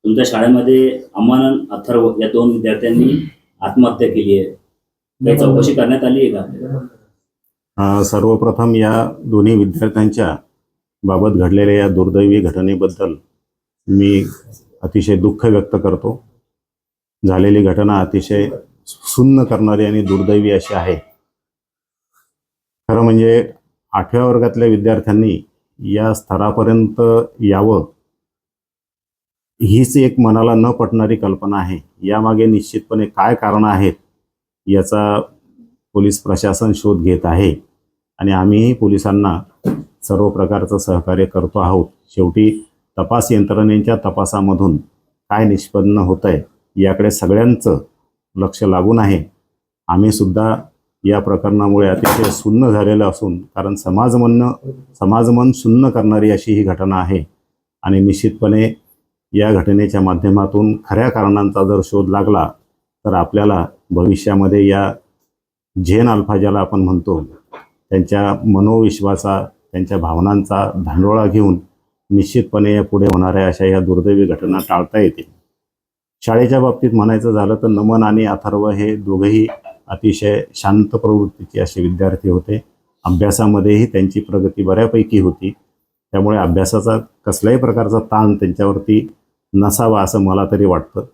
तुमच्या शाळेमध्ये अमन अथर्व या दोन विद्यार्थ्यांनी आत्महत्या केली आहे. काही चौकशी करण्यात आली आहे का? सर्वप्रथम या दोन्ही विद्यार्थ्यांच्या बाबत घडलेल्या या दुर्दैवी घटनेबद्दल मी अतिशय दुःख व्यक्त करतो. झालेली घटना अतिशय सुन्न करणारी आणि दुर्दैवी अशी आहे. खरं म्हणजे 8व्या वर्गातल्या विद्यार्थ्यांनी या स्तरापर्यंत यावं हीच एक मनाला न पटणारी कल्पना आहे. यामागे निश्चितपणे काय कारणं आहेत याचा पोलीस प्रशासन शोध घेत आहे आणि आम्हीही पोलिसांना सर्व प्रकारचं सहकार्य करतो आहोत. शेवटी तपास यंत्रणेच्या तपासामधून काय निष्पन्न होत आहे याकडे सगळ्यांचं लक्ष लागून आहे. आम्ही सुद्धा या प्रकरणामुळे अतिशय सुन्न झालेलं असून, कारण समाजमन सुन्न करणारी अशी ही घटना आहे आणि निश्चितपणे या घटनेच्या माध्यमातून खऱ्या कारणांचा जर शोध लागला तर आपल्याला भविष्यामध्ये या झेन अल्फा ज्याला आपण म्हणतो त्यांच्या मनोविश्वासा, त्यांच्या भावनांचा धांडोळा घेऊन निश्चितपणे पुढे होणाऱ्या अशा या दुर्दैवी घटना टाळता येतील. शाळेच्या बाबतीत म्हणायचं झालं तर नमन आणि अथर्व हे दोघेही अतिशय शांत प्रवृत्तीचे असे विद्यार्थी होते. अभ्यासामध्येही त्यांची प्रगती बऱ्यापैकी होती. त्यामुळे अभ्यासाचा कसल्याही प्रकारचा ताण त्यांच्यावरती नसावा असं मला तरी वाटतं.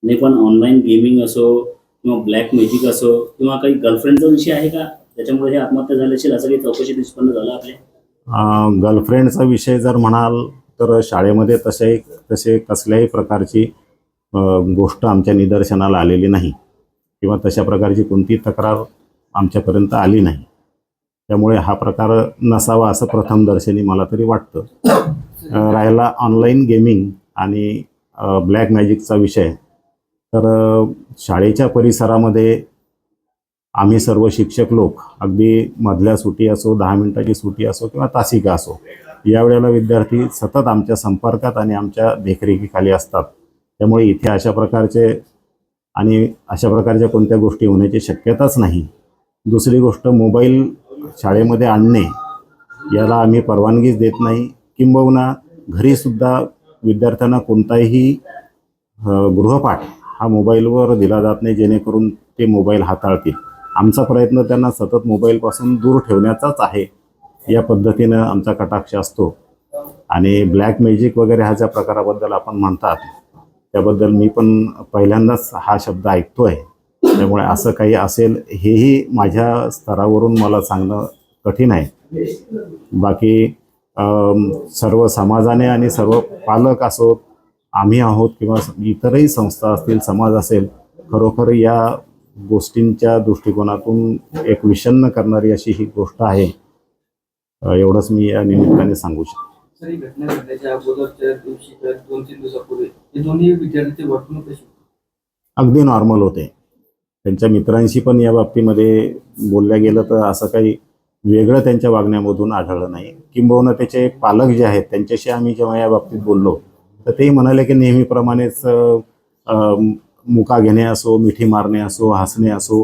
नाही, पण ऑनलाईन गेमिंग असो किंवा ब्लॅक मॅजिक असो किंवा काही गर्लफ्रेंडचा विषय आहे का त्याच्यामुळे हे आत्महत्या झाली असेल असं काही चौकशी निष्पन्न झालं आपल्या? गर्लफ्रेंडचा विषय जर म्हणाल तर शाळेमध्ये तसे कसल्याही प्रकारची गोष्ट आमच्या निदर्शनाला आलेली नाही किंवा तशा प्रकारची कोणती तक्रार आमच्यापर्यंत आली नाही. त्यामुळे हा प्रकार नसावा असं प्रथमदर्शनी मला तरी वाटतं. राहिला ऑनलाईन गेमिंग आणि ब्लॅक मॅजिकचा विषय, तर शाळेच्या परिसरामध्ये आम्ही सर्व शिक्षक लोक अगदी मधल्या सुटी असो, 10 मिनिटाची सुटी असो किंवा तासिका असो, यावेळेला विद्यार्थी सतत आमच्या संपर्कात आणि आमच्या देखरेखीखाली असतात. त्यामुळे इथे अशा प्रकारच्या कोणत्या गोष्टी होण्याची शक्यताच नाही. दुसरी गोष्ट, मोबाईल शाळेमध्ये आणणे याला आम्ही परवानगीच देत नाही. किंबहुना घरीसुद्धा विद्यार्थ्यांना कोणताही गृहपाठ हा मोबाईलवर दिला जात नाही जेणेकरून ते मोबाईल हाताळतील. आमचा प्रयत्न त्यांना सतत मोबाईलपासून दूर ठेवण्याचाच आहे. या पद्धतीनं आमचा कटाक्ष असतो. आणि ब्लॅक मॅजिक वगैरे ह्या ज्या प्रकाराबद्दल आपण म्हणतात त्याबद्दल मी पण पहिल्यांदाच हा शब्द ऐकतो आहे. त्यामुळे असं काही असेल हेही माझ्या स्तरावरून मला सांगणं कठीण आहे. बाकी सर्व समाजाने आणि सर्व पालक असोत, आम्ही आहोत किंवा इतरही संस्था असतील, समाज असेल, खरोखर या गोष्टींच्या दृष्टिकोनातून एक विषण्ण करणारी अशी ही गोष्ट आहे. एवढंच मी या निमित्ताने सांगू शकतो. ही घटना घडल्याच्या अगोदरच्या दिवशी 2-3 दिवसापूर्वी हे दोन्ही विद्यार्थी वर्तणूक कशी? अगदी नॉर्मल होते. त्यांच्या मित्रांशी पण या बाबतीमध्ये बोलल्या गेलं तर असं काही वेगळं त्यांच्या वागण्यामधून आढळलं नाही. किंबहुना त्याचे पालक जे आहेत त्यांच्याशी आम्ही जेव्हा या बाबतीत बोललो तर ते म्हणाले की नेहमीप्रमाणेच मुका घेणे असो, मिठी मारणे असो, हसणे असो,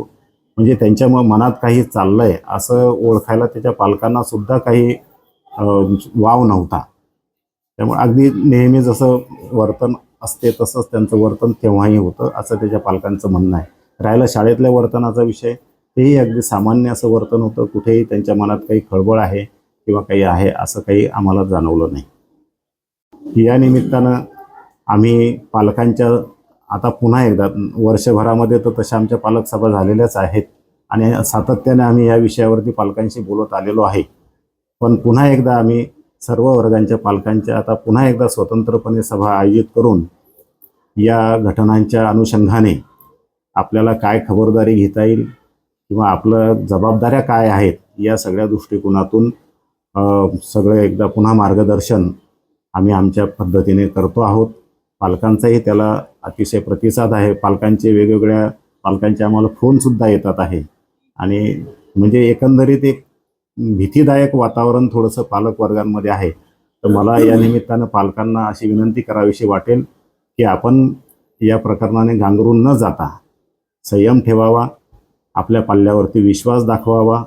म्हणजे त्यांच्या मनात काही चाललं आहे असं ओळखायला त्याच्या पालकांना सुद्धा काही वाव नव्हता. त्यामुळे अगदी नेहमी जसं वर्तन असते तसंच त्यांचं वर्तन केव्हाही होतं असं त्याच्या पालकांचं म्हणणं आहे. राहिला शाळेतल्या वर्तनाचा विषय, तेही अगदी सामान्य असं वर्तन होतं. कुठेही त्यांच्या मनात काही खळबळ आहे किंवा काही आहे असं काही आम्हाला जाणवलं नाही. या निमित्तानं आम्ही पालकांच्या आता पुन्हा एकदा वर्षभरामध्ये तर तशा आमच्या पालक सभा झालेल्याच आहेत आणि सातत्याने आम्ही या विषयावरती पालकांशी बोलत आलेलो आहे. पण पुन्हा एकदा आम्ही सर्व वर्गांच्या पालकांच्या आता पुन्हा एकदा स्वतंत्रपणे सभा आयोजित करून या घटनांच्या अनुषंगाने आपल्याला काय खबरदारी घेता येईल किंवा आपलं जबाबदाऱ्या काय आहेत या सगळ्या दृष्टिकोनातून सगळं एकदा पुन्हा मार्गदर्शन आम्ही आमच्या पद्धतीने करतो आहोत. पालकांचाही त्याला अतिशय प्रतिसाद आहे. पालकांचे आम्हाला फोनसुद्धा येतात आहे आणि म्हणजे एकंदरीत एक भीतीदायक वातावरण थोडंसं पालक वर्गांमध्ये आहे. तर मला या निमित्तानं पालकांना अशी विनंती करावीशी वाटेल की आपण या प्रकरणाने गांगरून न जाता संयम ठेवावा, आपल्या पाल्यावरती विश्वास दाखवावा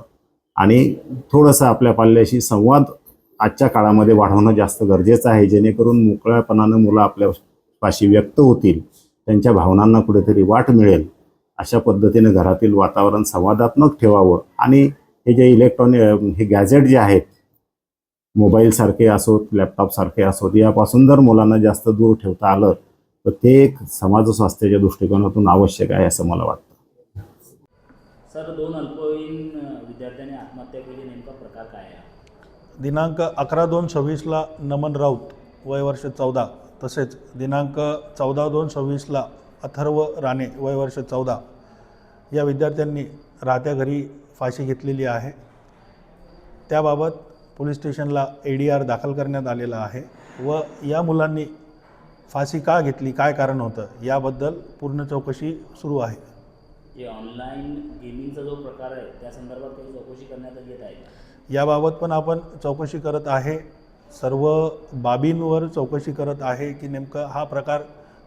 आणि थोडंसं आपल्या पाल्याशी संवाद आजच्या काळामध्ये वाढवणं जास्त गरजेचं आहे, जेणेकरून मोकळ्यापणानं मुलं आपल्या पाशी व्यक्त होतील, त्यांच्या भावनांना कुठेतरी वाट मिळेल, अशा पद्धतीने घरातील वातावरण संवादात्मक ठेवावं. आणि हे जे इलेक्ट्रॉनिक हे गॅजेट जे आहेत, मोबाईलसारखे असोत, लॅपटॉपसारखे असोत, यापासून जर मुलांना जास्त दूर ठेवता आलं तर ते एक समाज स्वास्थ्याच्या दृष्टिकोनातून आवश्यक आहे असं मला वाटतं. सर, 2 अल्पवयीन विद्यार्थ्यांनी आत्महत्या केली, नेमका प्रकार काय आहे? दिनांक 11/2/26ला नमन राऊत वय वर्ष 14, तसेच दिनांक 14/2/26ला अथर्व राणे वय वर्ष 14 या विद्यार्थ्यांनी राहत्या घरी फाशी घेतलेली आहे. त्याबाबत पोलीस स्टेशनला ADR दाखल करण्यात आलेला आहे व या मुलांनी फाशी का घेतली, काय कारण होतं, याबद्दल पूर्ण चौकशी सुरू आहे. जे ऑनलाईन गेमिंगचा जो प्रकार आहे त्या संदर्भात काही चौकशी करण्यात येत आहे का? याबाबत पण आपण चौकशी करत आहे. सर्व बाबींवर चौकशी करत आहे की नेमकं हा प्रकार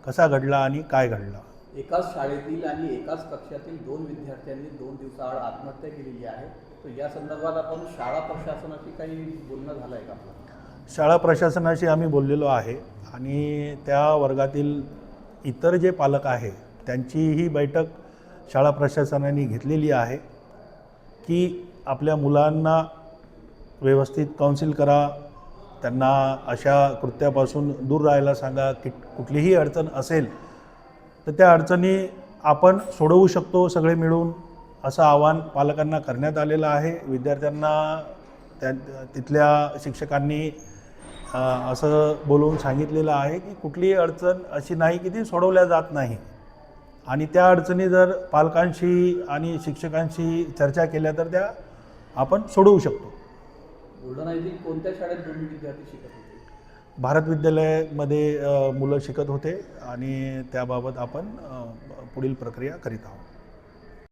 कसा घडला आणि काय घडला. एकाच शाळेतील आणि एकाच कक्षातील 2 विद्यार्थ्यांनी 2 दिवसाआड आत्महत्या केलेली आहे. तर या संदर्भात आपण शाळा प्रशासनाशी काही बोलणं झालं आहे का आपलं? शाळा प्रशासनाशी आम्ही बोललेलो आहे आणि त्या वर्गातील इतर जे पालक आहे त्यांचीही बैठक शाळा प्रशासनाने घेतलेली आहे की आपल्या मुलांना व्यवस्थित काउन्सिल करा, त्यांना अशा कृत्यापासून दूर राहायला सांगा, की कुठलीही अडचण असेल तर त्या अडचणी आपण सोडवू शकतो सगळे मिळून, असं आवाहन पालकांना करण्यात आलेलं आहे. विद्यार्थ्यांना तिथल्या शिक्षकांनी असं बोलवून सांगितलेलं आहे की कुठलीही अडचण अशी नाही की ती सोडवल्या जात नाही आणि त्या अडचणी जर पालकांशी आणि शिक्षकांशी चर्चा केल्या तर त्या आपण सोडवू शकतो. बुलढाणा येथील कोणत्या शाळेत 2 विद्यार्थी शिकत होते? भारत विद्यालयामध्ये मुलं शिकत होते आणि त्याबाबत आपण पुढील प्रक्रिया करीत आहोत.